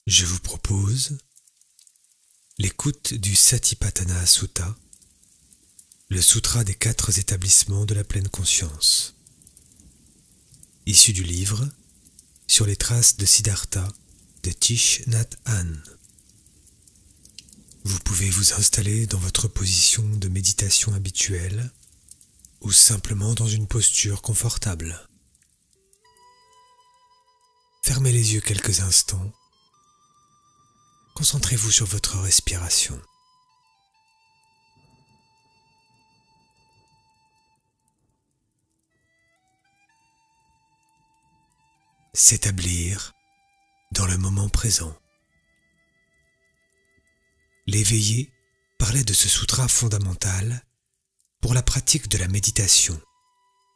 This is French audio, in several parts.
Je vous propose l'écoute du Satipatthana Sutta, le sutra des 4 établissements de la pleine conscience, issu du livre Sur les traces de Siddhartha de Thich Nhat Hanh. Vous pouvez vous installer dans votre position de méditation habituelle ou simplement dans une posture confortable. Fermez les yeux quelques instants. Concentrez-vous sur votre respiration. S'établir dans le moment présent. L'éveillé parlait de ce sutra fondamental pour la pratique de la méditation,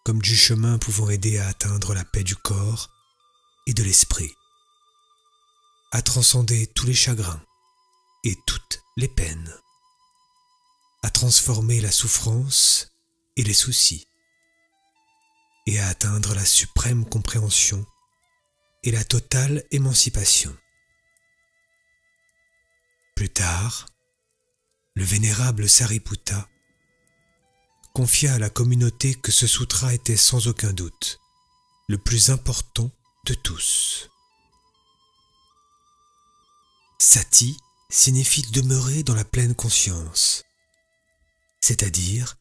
comme du chemin pouvant aider à atteindre la paix du corps et de l'esprit, à transcender tous les chagrins et toutes les peines, à transformer la souffrance et les soucis, et à atteindre la suprême compréhension et la totale émancipation. Plus tard, le vénérable Sariputta confia à la communauté que ce sutra était sans aucun doute le plus important de tous. Sati signifie demeurer dans la pleine conscience, c'est-à-dire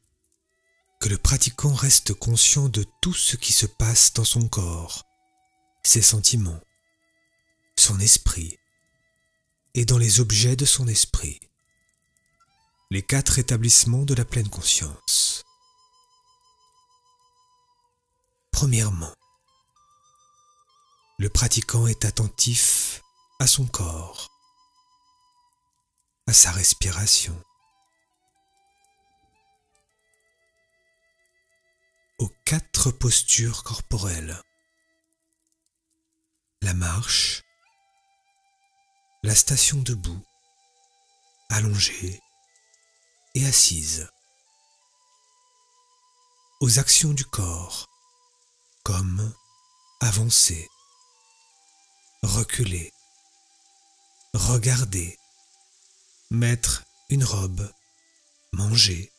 que le pratiquant reste conscient de tout ce qui se passe dans son corps, ses sentiments, son esprit et dans les objets de son esprit, les 4 établissements de la pleine conscience. Premièrement, le pratiquant est attentif à son corps, à sa respiration, aux 4 postures corporelles: la marche, la station debout, allongée et assise, aux actions du corps, comme avancer, reculer, regarder, mettre une robe, manger,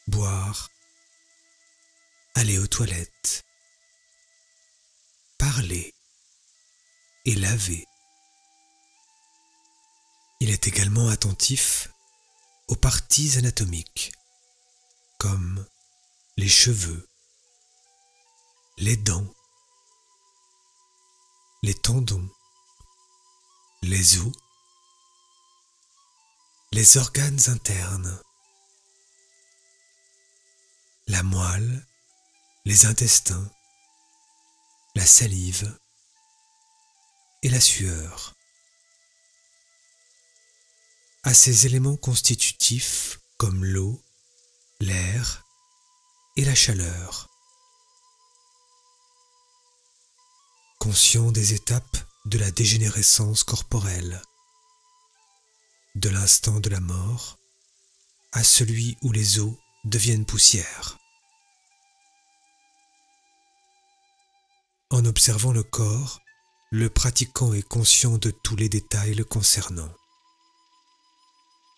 boire, aller aux toilettes, parler et laver. Il est également attentif aux parties anatomiques, comme les cheveux, les dents, les tendons, les os, les organes internes, la moelle, les intestins, la salive et la sueur. À ces éléments constitutifs comme l'eau, l'air et la chaleur. Conscient des étapes de la dégénérescence corporelle, de l'instant de la mort à celui où les os deviennent poussière. En observant le corps, le pratiquant est conscient de tous les détails le concernant.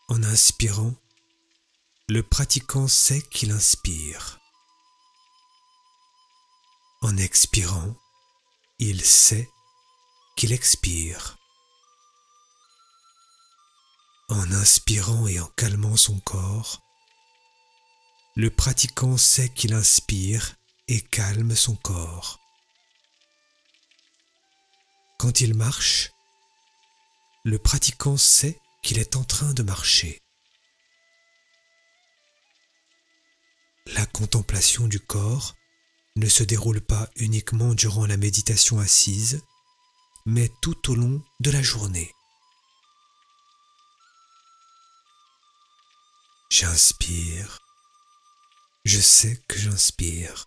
En inspirant, le pratiquant sait qu'il inspire. En expirant, il sait qu'il expire. En inspirant et en calmant son corps, le pratiquant sait qu'il inspire et calme son corps. Quand il marche, le pratiquant sait qu'il est en train de marcher. La contemplation du corps ne se déroule pas uniquement durant la méditation assise, mais tout au long de la journée. J'inspire. Je sais que j'inspire.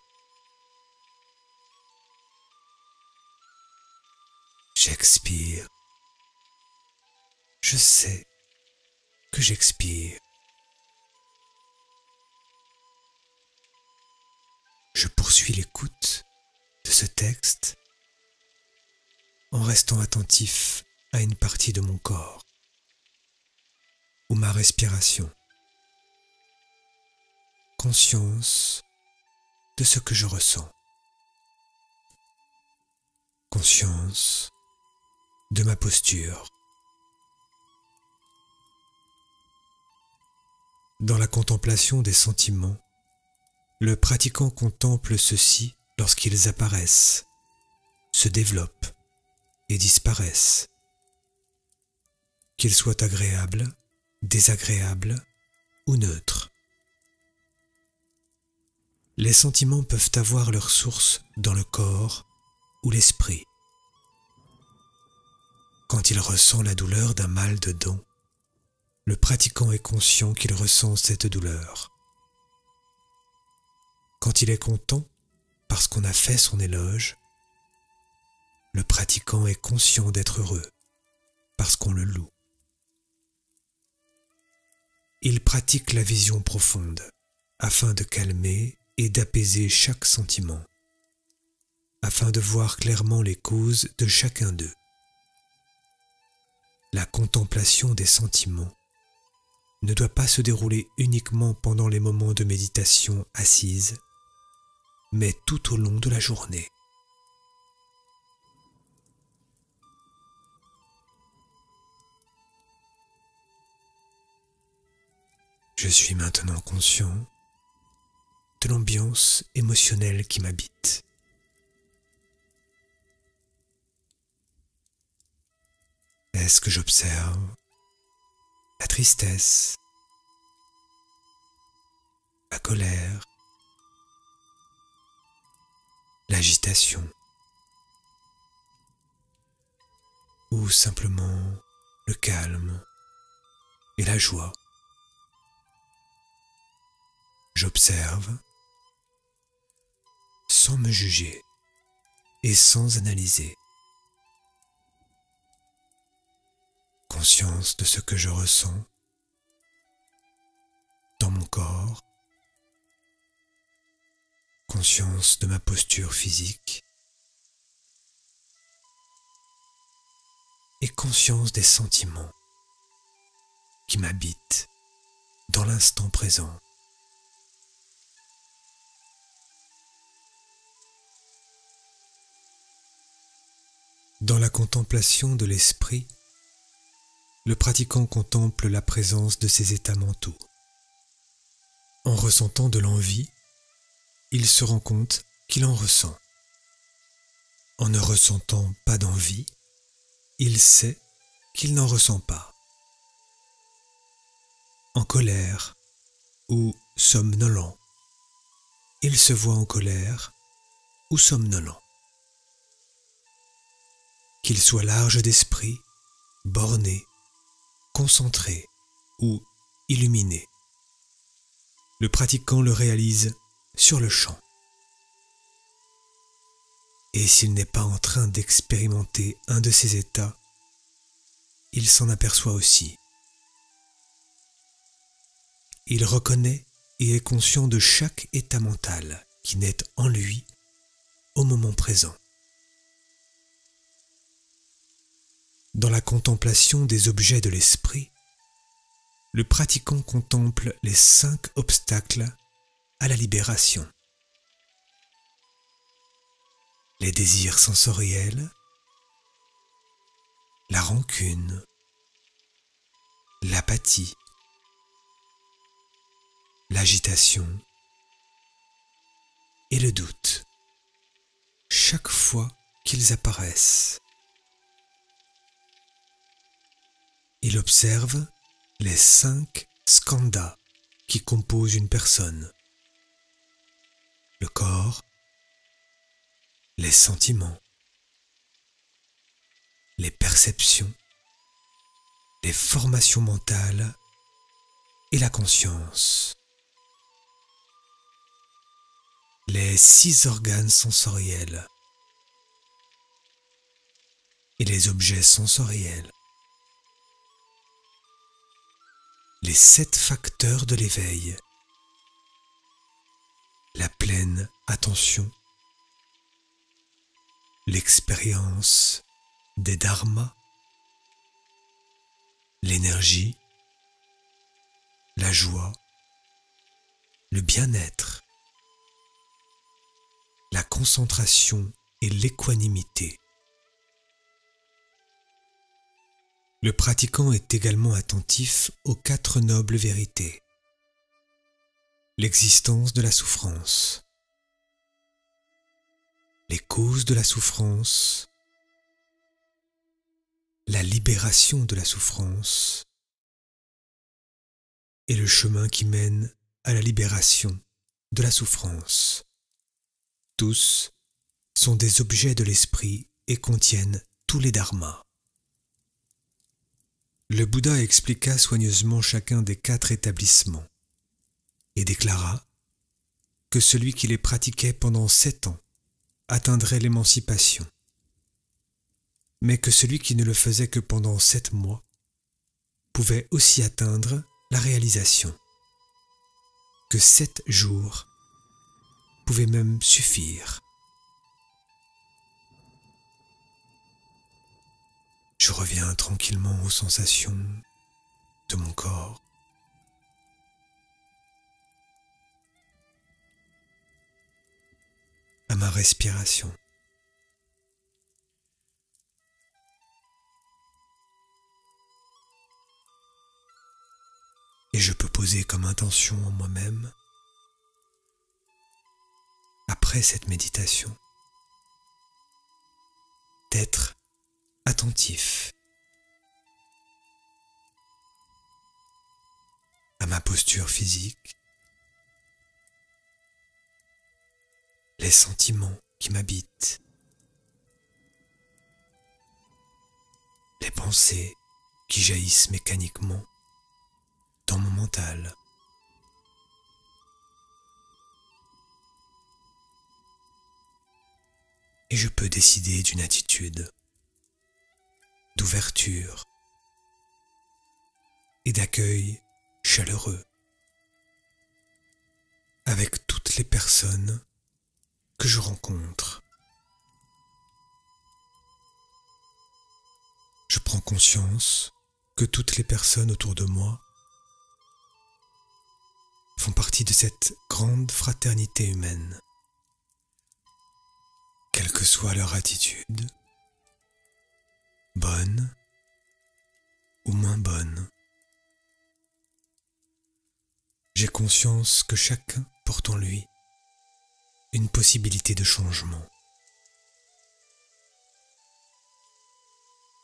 J'expire. Je sais que j'expire. Je poursuis l'écoute de ce texte en restant attentif à une partie de mon corps, ou ma respiration. Conscience de ce que je ressens. Conscience de ma posture. Dans la contemplation des sentiments, le pratiquant contemple ceux-ci lorsqu'ils apparaissent, se développent et disparaissent. Qu'ils soient agréables, désagréables ou neutres. Les sentiments peuvent avoir leur source dans le corps ou l'esprit. Quand il ressent la douleur d'un mal de dents, le pratiquant est conscient qu'il ressent cette douleur. Quand il est content parce qu'on a fait son éloge, le pratiquant est conscient d'être heureux parce qu'on le loue. Il pratique la vision profonde afin de calmer et d'apaiser chaque sentiment, afin de voir clairement les causes de chacun d'eux. La contemplation des sentiments ne doit pas se dérouler uniquement pendant les moments de méditation assise, mais tout au long de la journée. Je suis maintenant conscient de l'ambiance émotionnelle qui m'habite. Est-ce que j'observe la tristesse, la colère, l'agitation, ou simplement le calme et la joie? J'observe sans me juger et sans analyser. Conscience de ce que je ressens dans mon corps, conscience de ma posture physique et conscience des sentiments qui m'habitent dans l'instant présent. Dans la contemplation de l'esprit, le pratiquant contemple la présence de ses états mentaux. En ressentant de l'envie, il se rend compte qu'il en ressent. En ne ressentant pas d'envie, il sait qu'il n'en ressent pas. En colère ou somnolent, il se voit en colère ou somnolent. Qu'il soit large d'esprit, borné, concentré ou illuminé, le pratiquant le réalise sur le champ. Et s'il n'est pas en train d'expérimenter un de ces états, il s'en aperçoit aussi. Il reconnaît et est conscient de chaque état mental qui naît en lui au moment présent. Dans la contemplation des objets de l'esprit, le pratiquant contemple les 5 obstacles à la libération. Les désirs sensoriels, la rancune, l'apathie, l'agitation et le doute, chaque fois qu'ils apparaissent. Il observe les 5 skandhas qui composent une personne: le corps, les sentiments, les perceptions, les formations mentales et la conscience. Les 6 organes sensoriels et les objets sensoriels. Les 7 facteurs de l'éveil, la pleine attention, l'expérience des dharmas l'énergie, la joie, le bien-être, la concentration et l'équanimité. Le pratiquant est également attentif aux 4 nobles vérités. L'existence de la souffrance, les causes de la souffrance, la libération de la souffrance et le chemin qui mène à la libération de la souffrance. Tous sont des objets de l'esprit et contiennent tous les dharmas. Le Bouddha expliqua soigneusement chacun des 4 établissements et déclara que celui qui les pratiquait pendant 7 ans atteindrait l'émancipation, mais que celui qui ne le faisait que pendant 7 mois pouvait aussi atteindre la réalisation, que 7 jours pouvaient même suffire. Je reviens tranquillement aux sensations de mon corps. À ma respiration. Et je peux poser comme intention en moi-même, après cette méditation, d'être attentif à ma posture physique, les sentiments qui m'habitent, les pensées qui jaillissent mécaniquement dans mon mental. Et je peux décider d'une attitude d'ouverture et d'accueil chaleureux avec toutes les personnes que je rencontre. Je prends conscience que toutes les personnes autour de moi font partie de cette grande fraternité humaine, quelle que soit leur attitude, bonne ou moins bonne. J'ai conscience que chacun porte en lui une possibilité de changement.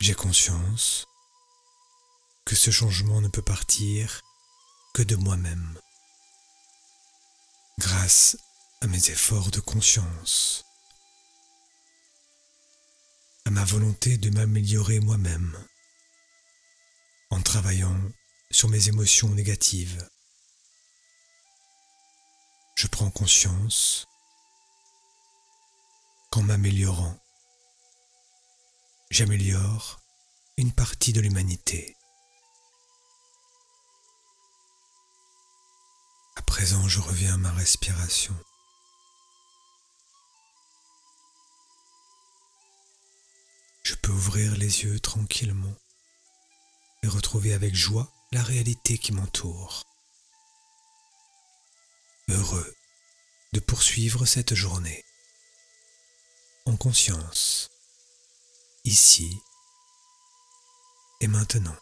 J'ai conscience que ce changement ne peut partir que de moi-même, grâce à mes efforts de conscience, à ma volonté de m'améliorer moi-même, en travaillant sur mes émotions négatives. Je prends conscience qu'en m'améliorant, j'améliore une partie de l'humanité. À présent, je reviens à ma respiration. Je peux ouvrir les yeux tranquillement et retrouver avec joie la réalité qui m'entoure. Heureux de poursuivre cette journée en conscience, ici et maintenant.